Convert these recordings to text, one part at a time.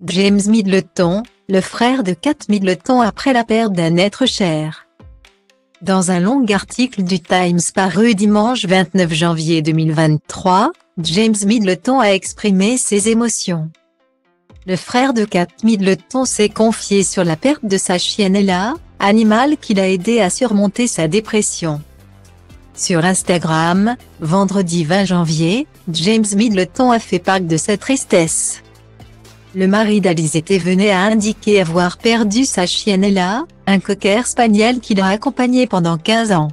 James Middleton, le frère de Kate Middleton après la perte d'un être cher. Dans un long article du Times paru dimanche 29 janvier 2023, James Middleton a exprimé ses émotions. Le frère de Kate Middleton s'est confié sur la perte de sa chienne Ella, animal qui l'a aidé à surmonter sa dépression. Sur Instagram, vendredi 20 janvier, James Middleton a fait part de sa tristesse. Le mari d'Alizée Thévenet a indiqué avoir perdu sa chienne Ella, un cocker spaniel qui l'a accompagné pendant 15 ans.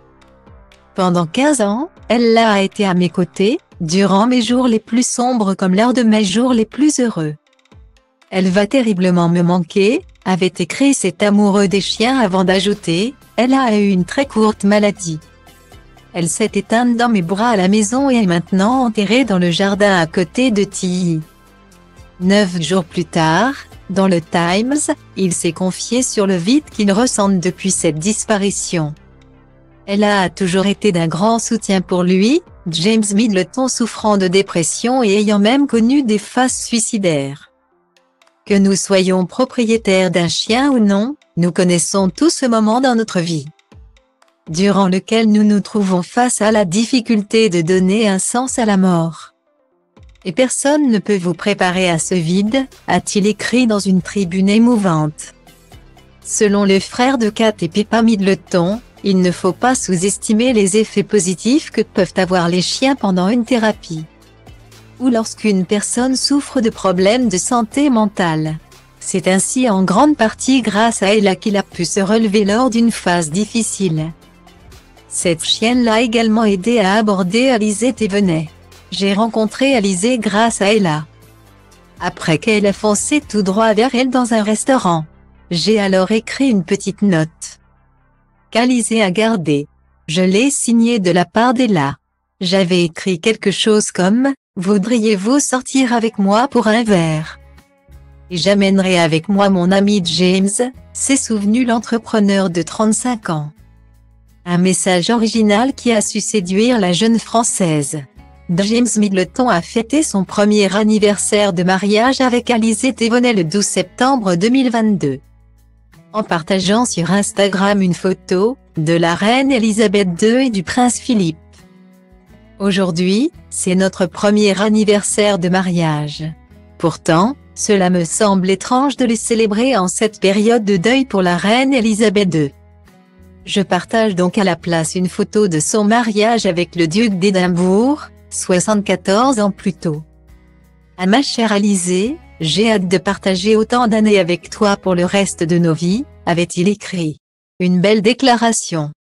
Pendant 15 ans, Ella a été à mes côtés, durant mes jours les plus sombres comme lors de mes jours les plus heureux. Elle va terriblement me manquer, avait écrit cet amoureux des chiens avant d'ajouter, Ella a eu une très courte maladie. Elle s'est éteinte dans mes bras à la maison et est maintenant enterrée dans le jardin à côté de Tilly. 9 jours plus tard, dans le Times, il s'est confié sur le vide qu'il ressent depuis cette disparition. Ella a toujours été d'un grand soutien pour lui, James Middleton souffrant de dépression et ayant même connu des phases suicidaires. Que nous soyons propriétaires d'un chien ou non, nous connaissons tous ce moment dans notre vie, durant lequel nous nous trouvons face à la difficulté de donner un sens à la mort. Et personne ne peut vous préparer à ce vide, a-t-il écrit dans une tribune émouvante. Selon les frères de Kate et Pippa Middleton, il ne faut pas sous-estimer les effets positifs que peuvent avoir les chiens pendant une thérapie, ou lorsqu'une personne souffre de problèmes de santé mentale. C'est ainsi en grande partie grâce à Ella qu'il a pu se relever lors d'une phase difficile. Cette chienne l'a également aidé à aborder Alizée Thévenet. J'ai rencontré Alizée grâce à Ella. Après qu'elle a foncé tout droit vers elle dans un restaurant, j'ai alors écrit une petite note qu'Alizée a gardée. Je l'ai signée de la part d'Ella. J'avais écrit quelque chose comme « Voudriez-vous sortir avec moi pour un verre ?» Et j'amènerai avec moi mon ami James, s'est souvenu l'entrepreneur de 35 ans. Un message original qui a su séduire la jeune Française. James Middleton a fêté son premier anniversaire de mariage avec Alizée Thévenet le 12 septembre 2022. En partageant sur Instagram une photo de la reine Elisabeth II et du prince Philippe. Aujourd'hui, c'est notre premier anniversaire de mariage. Pourtant, cela me semble étrange de les célébrer en cette période de deuil pour la reine Elisabeth II. Je partage donc à la place une photo de son mariage avec le duc d'Édimbourg, 74 ans plus tôt. À ma chère Alizée, j'ai hâte de partager autant d'années avec toi pour le reste de nos vies, avait-il écrit. Une belle déclaration.